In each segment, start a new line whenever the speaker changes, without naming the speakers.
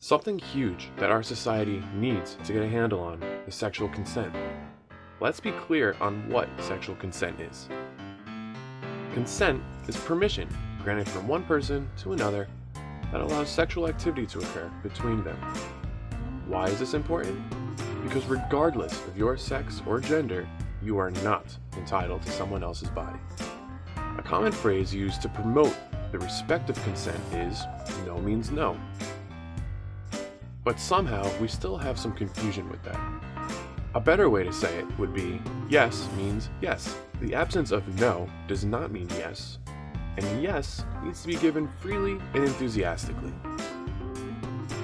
Something huge that our society needs to get a handle on is sexual consent. Let's be clear on what sexual consent is. Consent is permission granted from one person to another that allows sexual activity to occur between them. Why is this important? Because regardless of your sex or gender, you are not entitled to someone else's body. A common phrase used to promote the respect of consent is, no means no. But somehow we still have some confusion with that. A better way to say it would be, yes means yes. The absence of no does not mean yes, and yes needs to be given freely and enthusiastically.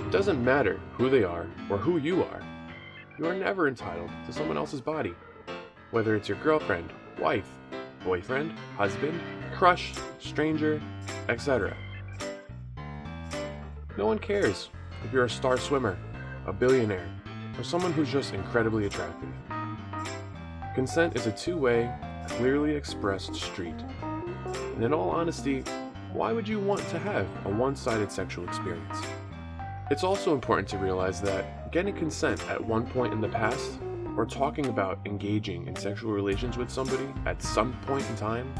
It doesn't matter who they are or who you are. You are never entitled to someone else's body, whether it's your girlfriend, wife, boyfriend, husband, crush, stranger, etc. No one cares if you're a star swimmer, a billionaire, or someone who's just incredibly attractive. Consent is a two-way, clearly expressed street. And in all honesty, why would you want to have a one-sided sexual experience? It's also important to realize that getting consent at one point in the past, or talking about engaging in sexual relations with somebody at some point in time,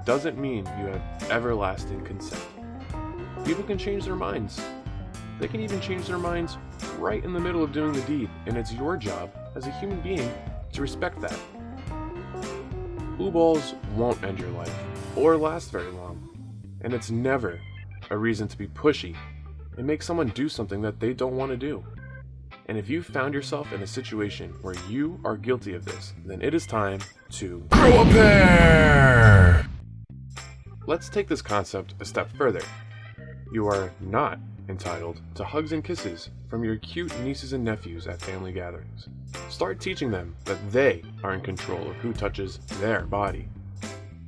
doesn't mean you have everlasting consent. People can change their minds. They can even change their minds right in the middle of doing the deed, and it's your job as a human being to respect that. Blue balls won't end your life, or last very long, and it's never a reason to be pushy and make someone do something that they don't want to do. And if you found yourself in a situation where you are guilty of this, then it is time to grow a pair! Let's take this concept a step further. You are not entitled to hugs and kisses from your cute nieces and nephews at family gatherings. Start teaching them that they are in control of who touches their body.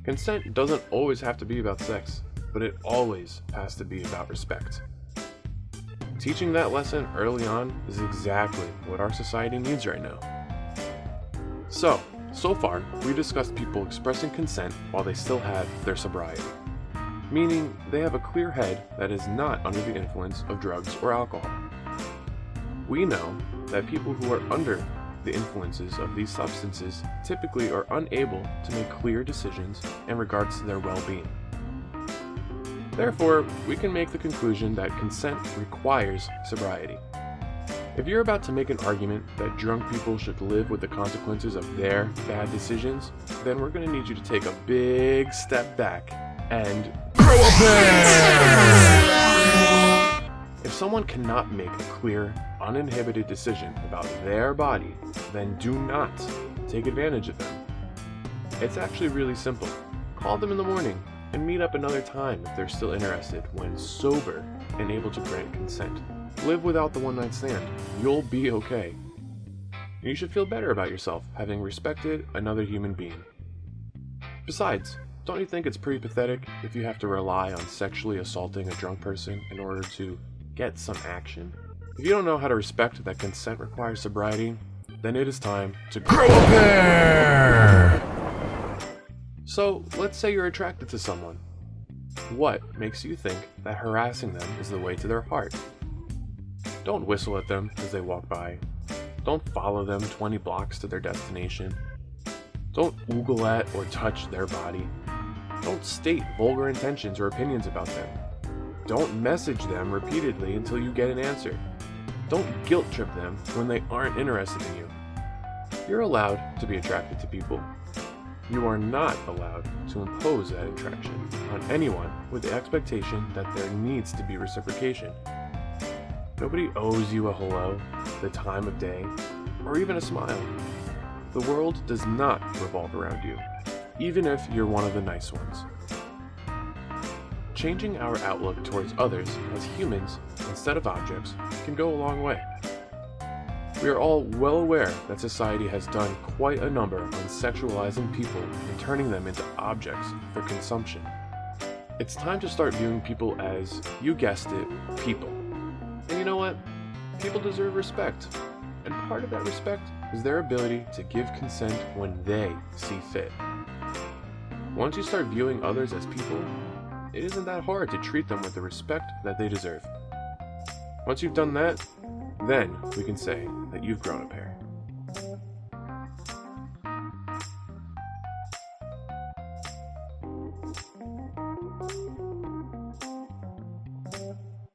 Consent doesn't always have to be about sex, but it always has to be about respect. Teaching that lesson early on is exactly what our society needs right now. So far, we discussed people expressing consent while they still have their sobriety, meaning they have a clear head that is not under the influence of drugs or alcohol. We know that people who are under the influences of these substances typically are unable to make clear decisions in regards to their well-being. Therefore, we can make the conclusion that consent requires sobriety. If you're about to make an argument that drunk people should live with the consequences of their bad decisions, then we're going to need you to take a big step back and grow a pair! If someone cannot make a clear, uninhibited decision about their body, then do not take advantage of them. It's actually really simple. Call them in the morning and meet up another time if they're still interested when sober and able to grant consent. Live without the one-night stand. You'll be okay. And you should feel better about yourself having respected another human being. Besides, don't you think it's pretty pathetic if you have to rely on sexually assaulting a drunk person in order to get some action? If you don't know how to respect that consent requires sobriety, then it is time to grow a pair! So, let's say you're attracted to someone. What makes you think that harassing them is the way to their heart? Don't whistle at them as they walk by. Don't follow them 20 blocks to their destination. Don't oogle at or touch their body. Don't state vulgar intentions or opinions about them. Don't message them repeatedly until you get an answer. Don't guilt trip them when they aren't interested in you. You're allowed to be attracted to people. You are not allowed to impose that attraction on anyone with the expectation that there needs to be reciprocation. Nobody owes you a hello, the time of day, or even a smile. The world does not revolve around you, even if you're one of the nice ones. Changing our outlook towards others as humans instead of objects can go a long way. We are all well aware that society has done quite a number on sexualizing people and turning them into objects for consumption. It's time to start viewing people as, you guessed it, people. And you know what? People deserve respect. And part of that respect is their ability to give consent when they see fit. Once you start viewing others as people, it isn't that hard to treat them with the respect that they deserve. Once you've done that, then we can say that you've grown a pair.